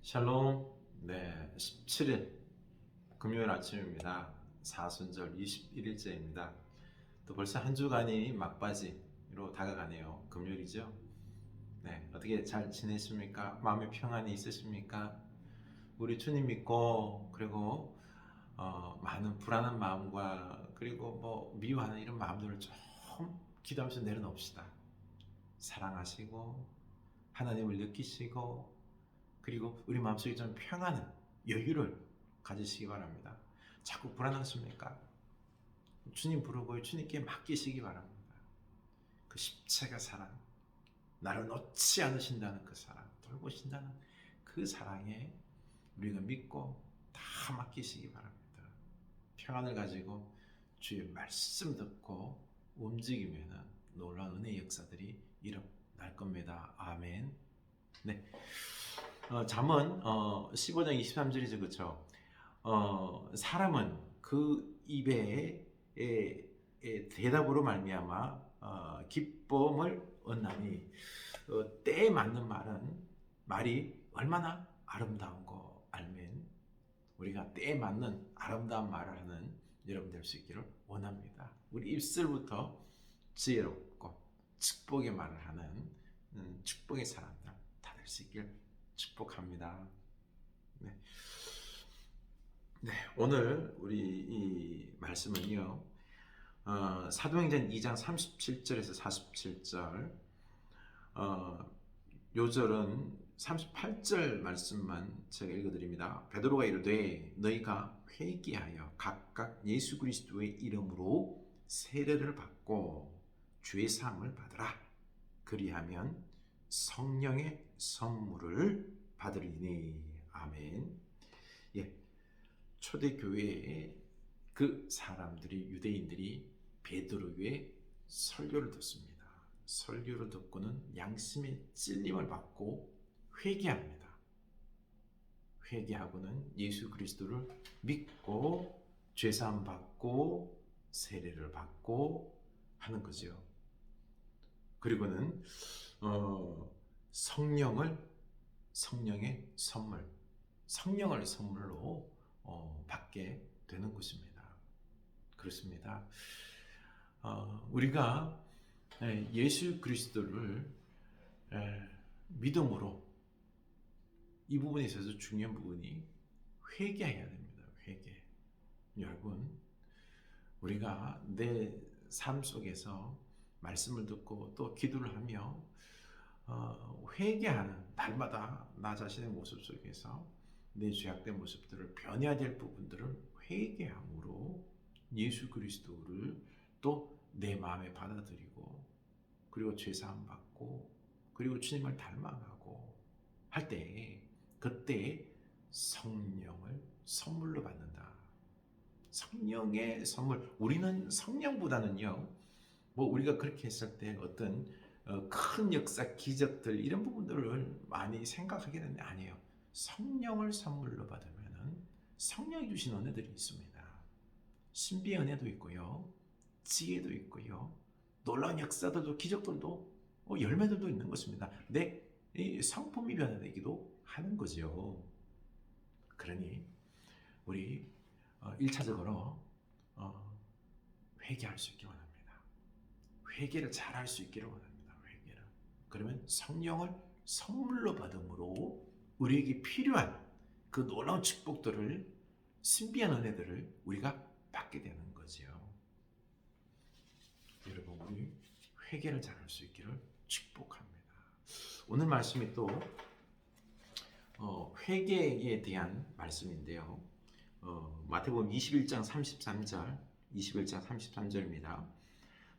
샬롬. 네, 17일 금요일 아침입니다. 사순절 21일째입니다. 또 벌써 한 주간이 막바지로 다가가네요. 금요일이죠. 네, 어떻게 잘 지내십니까? 마음의 평안이 있으십니까? 우리 주님 믿고 그리고 많은 불안한 마음과 그리고 미워하는 이런 마음들을 좀 기도하면서 내려놓읍시다. 사랑하시고 하나님을 느끼시고 그리고 우리 마음속에 좀 평안한 여유를 가지시기 바랍니다. 자꾸 불안하십니까? 주님 부르고 주님께 맡기시기 바랍니다. 그 십자가 사랑, 나를 놓지 않으신다는 그 사랑, 돌보신다는 그 사랑에 우리가 믿고 다 맡기시기 바랍니다. 평안을 가지고 주의 말씀 듣고 움직이면 놀라운 은혜의 역사들이 일어날 겁니다. 아멘. 네. 잠언 15장 23절이죠, 그렇죠? 사람은 그 입의 대답으로 말미암아 기쁨을 얻나니 때에 맞는 말이 얼마나 아름다운 거 알면 우리가 때에 맞는 아름다운 말을 하는 여러분 될 수 있기를 원합니다. 우리 입술부터 지혜롭고 축복의 말을 하는 축복의 사람들 다 될 수 있길 축복합니다. 네. 네, 오늘 우리 이 말씀은요, 사도행전 2장 37절에서 47절, 요절은 38절 말씀만 제가 읽어드립니다. 베드로가 이르되 너희가 회개하여 각각 예수 그리스도의 이름으로 세례를 받고 죄 사함을 받으라. 그리하면 성령의 선물을 받으리니. 아멘. 예, 초대교회에 그 사람들이 유대인들이 베드로의 설교를 듣습니다. 설교를 듣고는 양심의 찔림을 받고 회개합니다. 회개하고는 예수 그리스도를 믿고 죄사함 받고 세례를 받고 하는 거죠. 그리고는 성령의 선물, 성령을 선물로 받게 되는 것입니다. 그렇습니다. 우리가 예수 그리스도를 믿음으로 이 부분에 있어서 중요한 부분이 회개해야 됩니다. 회개. 여러분, 우리가 내 삶 속에서 말씀을 듣고 또 기도를 하며 회개하는 날마다 나 자신의 모습 속에서 내 죄악된 모습들을 변해야 될 부분들을 회개함으로 예수 그리스도를 또 내 마음에 받아들이고 그리고 죄사함 받고 그리고 주님을 닮아가고 할 때 그때 성령을 선물로 받는다. 성령의 선물. 우리는 성령보다는요, 우리가 그렇게 했을 때 어떤 큰 역사, 기적들 이런 부분들을 많이 생각하게 되는데 아니에요. 성령을 선물로 받으면 성령이 주신 은혜들이 있습니다. 신비의 은혜도 있고요, 지혜도 있고요, 놀라운 역사들도 기적들도 열매들도 있는 것입니다. 내 성품이 변화되기도 하는 거죠. 그러니 우리 1차적으로 회개할 수 있기 원합니다. 회개를 잘할 수 있기를 원합니다. 회개를. 그러면 성령을 선물로 받음으로 우리에게 필요한 그 놀라운 축복들을, 신비한 은혜들을 우리가 받게 되는 거죠. 여러분, 우리 회개를 잘할 수 있기를 축복합니다. 오늘 말씀이 또 회개에 대한 말씀인데요. 마태복음 21장 33절입니다.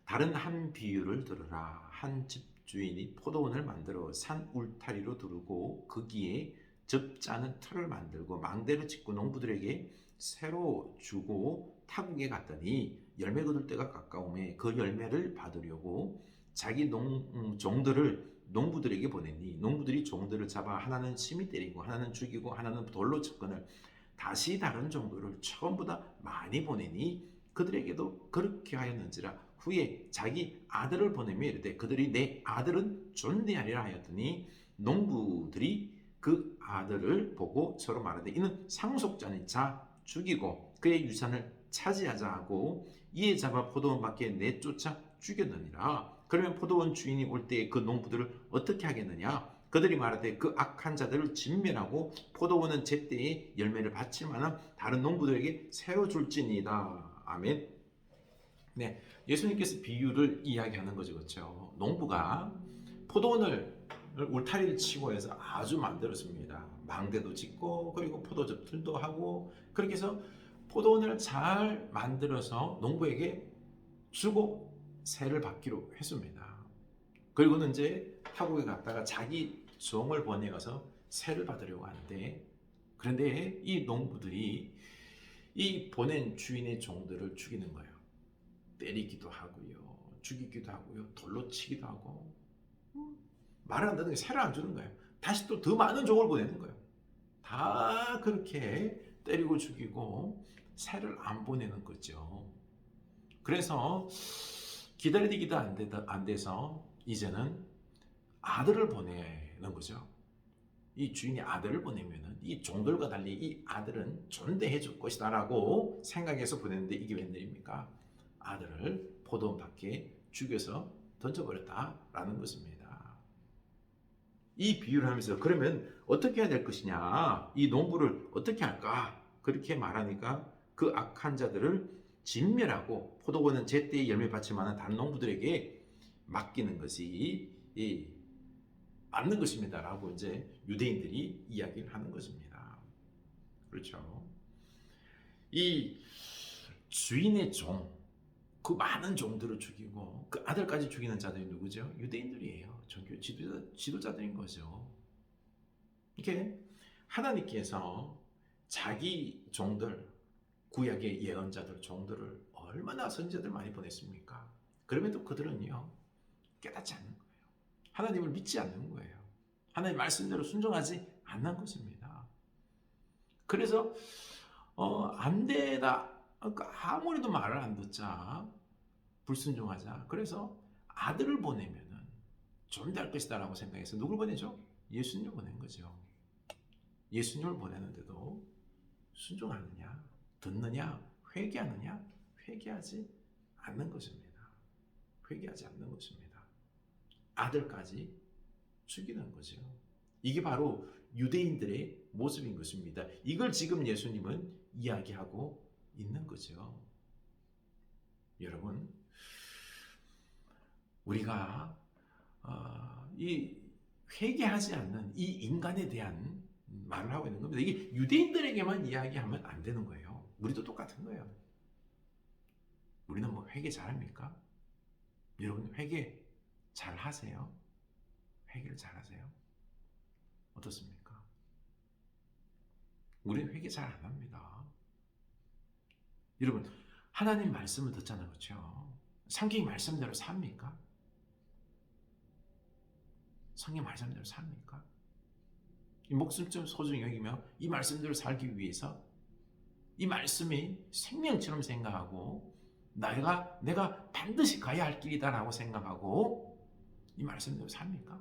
다른 한 비유를 들으라. 한 집주인이 포도원을 만들어 산 울타리로 두르고 거기에 접자는 틀을 만들고 망대를 짓고 농부들에게 새로 주고 타국에 갔더니 열매 거둘 때가 가까우매 그 열매를 받으려고 자기 종들을 농부들에게 보내니 농부들이 종들을 잡아 하나는 심히 때리고 하나는 죽이고 하나는 돌로 쳤거늘 다시 다른 종들을 처음보다 많이 보내니 그들에게도 그렇게 하였는지라. 후에 자기 아들을 보내며 이르되 그들이 내 아들은 존대하리라 하였더니 농부들이 그 아들을 보고 서로 말하되 이는 상속자니 자 죽이고 그의 유산을 차지하자 하고 이에 잡아 포도원 밖에 내쫓아 죽였느니라. 그러면 포도원 주인이 올 때에 그 농부들을 어떻게 하겠느냐? 그들이 말하되 그 악한 자들을 진멸하고 포도원은 제때에 열매를 바칠 만한 다른 농부들에게 새로 줄지니이다. 아멘. 네, 예수님께서 비유를 이야기하는 거죠, 그렇죠? 농부가 포도원을 울타리를 치고 해서 아주 만들었습니다. 망대도 짓고 그리고 포도즙들도 하고 그렇게 해서 포도원을 잘 만들어서 농부에게 주고 세를 받기로 했습니다. 그리고는 이제 타국에 갔다가 자기 종을 보내가서 세를 받으려고 하는데 그런데 이 농부들이 이 보낸 주인의 종들을 죽이는 거예요. 때리기도 하고요, 죽이기도 하고요, 돌로 치기도 하고 말을 안 듣는 게 세를 안 주는 거예요. 다시 또 더 많은 종을 보내는 거예요. 다 그렇게 때리고 죽이고 세를 안 보내는 거죠. 그래서 기다리기도 안 돼서 이제는 아들을 보내는 거죠. 이 주인이 아들을 보내면은 이 종들과 달리 이 아들은 존대해 줄 것이다라고 생각해서 보냈는데 이게 웬일입니까? 아들을 포도원 밖에 죽여서 던져버렸다라는 것입니다. 이 비유를 하면서 그러면 어떻게 해야 될 것이냐, 이 농부를 어떻게 할까, 그렇게 말하니까 그 악한 자들을 진멸하고 포도원은 제때에 열매 받칠 만한 다른 농부들에게 맡기는 것이 맞는 것입니다라고 이제 유대인들이 이야기를 하는 것입니다. 그렇죠? 이 주인의 종, 그 많은 종들을 죽이고 그 아들까지 죽이는 자들이 누구죠? 유대인들이에요. 종교 지도자들인 거죠. 이렇게 하나님께서 자기 종들, 구약의 예언자들, 종들을 얼마나 선지자들 많이 보냈습니까? 그럼에도 그들은요 깨닫지 않는 거예요. 하나님을 믿지 않는 거예요. 하나님 말씀대로 순종하지 않는 것입니다. 그래서 안 되다. 그러니까 아무리도 말을 안 듣자, 불순종하자. 그래서 아들을 보내면은 존대할 것이다라고 생각해서 누굴 보내죠? 예수님을 보낸 거죠. 예수님을 보내는데도 순종하느냐, 듣느냐, 회개하느냐, 회개하지 않는 것입니다. 회개하지 않는 것입니다. 아들까지 죽이는 거죠. 이게 바로 유대인들의 모습인 것입니다. 이걸 지금 예수님은 이야기하고 있는 거죠. 여러분, 우리가 이 회개하지 않는 이 인간에 대한 말을 하고 있는 겁니다. 이게 유대인들에게만 이야기하면 안 되는 거예요. 우리도 똑같은 거예요. 우리는 뭐 회개 잘합니까? 여러분 회개 잘 하세요? 회개를 잘 하세요? 어떻습니까? 우리는 회개 잘 안 합니다. 여러분 하나님 말씀을 듣잖아요, 그렇죠? 성경 말씀대로 삽니까? 성경 말씀대로 삽니까? 이 목숨 좀 소중히 여기며 이 말씀대로 살기 위해서 이 말씀이 생명처럼 생각하고 내가 반드시 가야 할 길이다라고 생각하고 이 말씀대로 삽니까?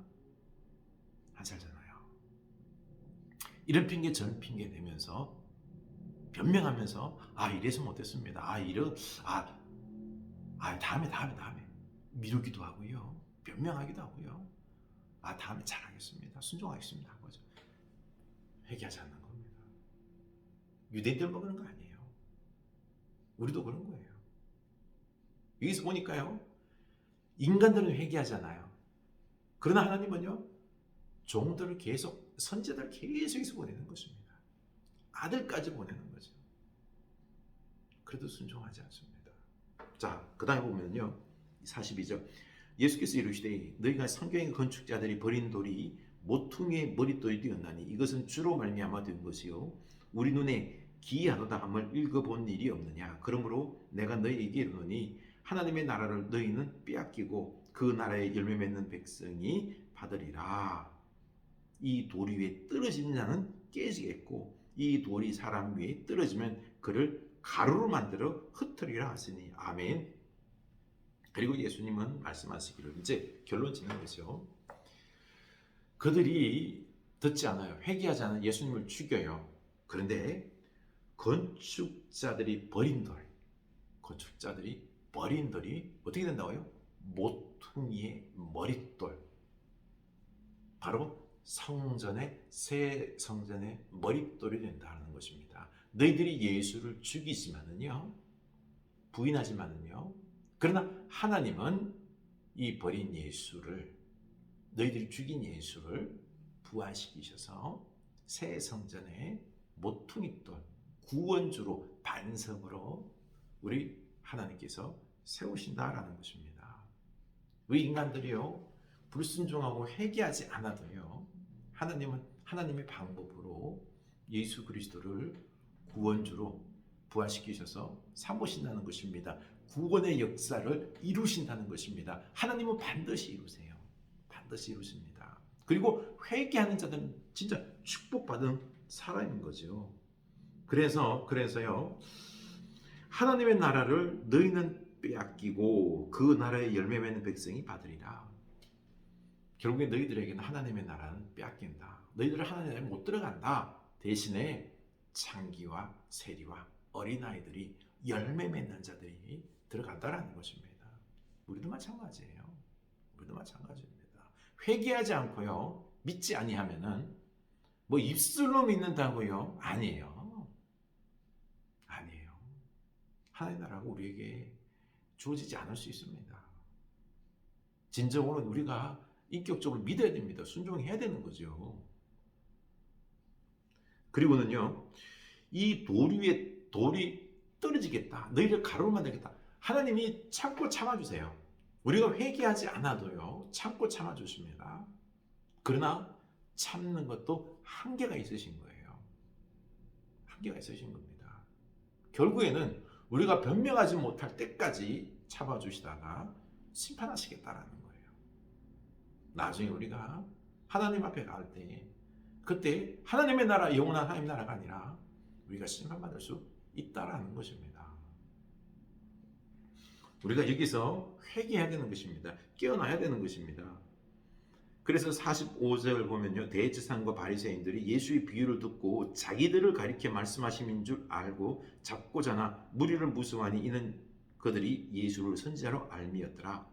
안 살잖아요. 이런 핑계 저런 핑계 대면서 변명하면서 이래서 못했습니다. 다음에 미루기도 하고요. 변명하기도 하고요. 다음에 잘하겠습니다. 순종하겠습니다. 한 거죠. 회개하지 않는 겁니다. 유대인들만 그런 거 아니에요. 우리도 그런 거예요. 여기서 보니까요. 인간들은 회개하잖아요. 그러나 하나님은요. 종들을 계속 선지자들을 계속해서 보내는 것입니다. 아들까지 보내는 거죠. 그래도 순종하지 않습니다. 자, 그 다음에 보면요. 42절. 예수께서 이르시되 너희가 성경의 건축자들이 버린 돌이 모퉁이의 머릿돌이 되었나니 이것은 주로 말미암아 된 것이요 우리 눈에 기이하도다 함을 읽어본 일이 없느냐. 그러므로 내가 너희에게 이르노니 하나님의 나라를 너희는 빼앗기고 그 나라에 열매 맺는 백성이 받으리라. 이 돌 위에 떨어지는 자는 깨지겠고 이 돌이 사람 위에 떨어지면 그를 가루로 만들어 흩으리라 하시니. 아멘. 그리고 예수님은 말씀하시기를 이제 결론 짓는 거죠. 그들이 듣지 않아요. 회개하지 않아 예수님을 죽여요. 그런데 건축자들이 버린 돌, 건축자들이 버린 돌이 어떻게 된다고요? 모퉁이의 머릿돌. 바로 성전의 새 성전의 머릿돌이 된다는 것입니다. 너희들이 예수를 죽이지만은요, 부인하지만은요, 그러나 하나님은 이 버린 예수를, 너희들이 죽인 예수를 부활시키셔서 새 성전의 모퉁이돌, 구원주로, 반석으로 우리 하나님께서 세우신다라는 것입니다. 우리 인간들이요, 불순종하고 회개하지 않아도요, 하나님은 하나님의 방법으로 예수 그리스도를 구원주로 부활시키셔서 삼으신다는 것입니다. 구원의 역사를 이루신다는 것입니다. 하나님은 반드시 이루세요. 반드시 이루십니다. 그리고 회개하는 자들은 진짜 축복받은 사람인 거죠. 그래서요, 하나님의 나라를 너희는 빼앗기고 그 나라의 열매 맺는 백성이 받으리라. 결국에 너희들에게는 하나님의 나라는 빼앗긴다. 너희들은 하나님의 나라에 못 들어간다. 대신에 창기와 세리와 어린아이들이 열매 맺는 자들이 들어간다라는 것입니다. 우리도 마찬가지예요. 우리도 마찬가지입니다. 회개하지 않고요, 믿지 아니하면은 뭐 입술로 믿는다고요? 아니에요. 아니에요. 하나님의 나라가 우리에게 주어지지 않을 수 있습니다. 진정으로 우리가 인격적으로 믿어야 됩니다. 순종해야 되는 거죠. 그리고는요, 이 돌 위에 돌이 떨어지겠다. 너희를 가로로 만들겠다. 하나님이 참고 참아주세요. 우리가 회개하지 않아도요, 참고 참아주십니다. 그러나 참는 것도 한계가 있으신 거예요. 한계가 있으신 겁니다. 결국에는 우리가 변명하지 못할 때까지 참아주시다가 심판하시겠다라는 거예요. 나중에 우리가 하나님 앞에 갈 때, 그때 하나님의 나라, 영원한 하나님의 나라가 아니라 우리가 심판받을 수 있다라는 것입니다. 우리가 여기서 회개해야 되는 것입니다. 깨어나야 되는 것입니다. 그래서 45절 보면요, 대제사장과 바리새인들이 예수의 비유를 듣고 자기들을 가리켜 말씀하심인 줄 알고 잡고자나 무리를 무서워하니 이는 그들이 예수를 선지자로 알미었더라.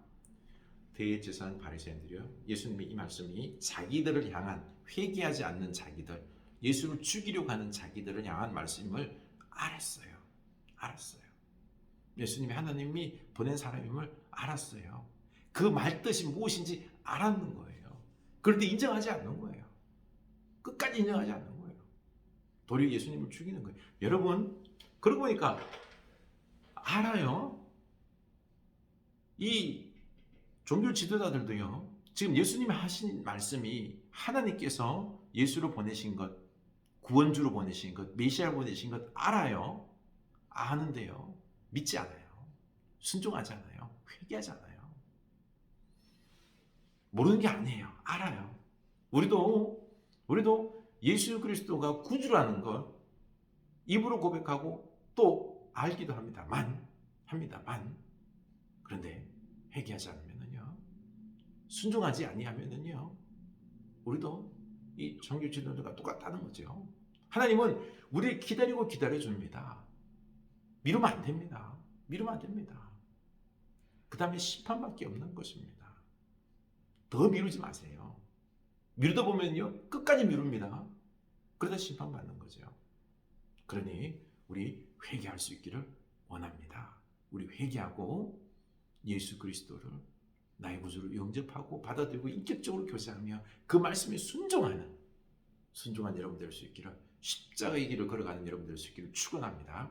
대제사장 바리새인들이요, 예수님의 이 말씀이 자기들을 향한, 회개하지 않는 자기들, 예수를 죽이려고 하는 자기들을 향한 말씀을 알았어요. 예수님이 하나님이 보낸 사람임을 알았어요. 그 말뜻이 무엇인지 알았는 거예요. 그런데 인정하지 않는 거예요. 끝까지 인정하지 않는 거예요. 도리어 예수님을 죽이는 거예요. 여러분, 그러고 보니까 알아요. 이 종교 지도자들도요, 지금 예수님이 하신 말씀이 하나님께서 예수를 보내신 것, 구원주로 보내신 것, 메시아로 보내신 것 알아요. 아는데요, 믿지 않아요. 순종하지 않아요. 회개하지 않아요. 모르는 게 아니에요. 알아요. 우리도 예수 그리스도가 구주라는 것 입으로 고백하고 또 알기도 합니다만 그런데 회개하지 않으면요, 순종하지 아니하면요, 우리도 이 종교 지도자들과 똑같다는 거죠. 하나님은 우리를 기다리고 기다려줍니다. 미루면 안 됩니다. 그 다음에 심판밖에 없는 것입니다. 더 미루지 마세요. 미루다 보면요, 끝까지 미룹니다. 그러다 심판받는 거죠. 그러니 우리 회개할 수 있기를 원합니다. 우리 회개하고 예수 그리스도를 나의 구주로 영접하고 받아들이고 인격적으로 교제하며 그 말씀에 순종한 여러분 될 수 있기를, 십자가의 길을 걸어가는 여러분 될 수 있기를 축원합니다.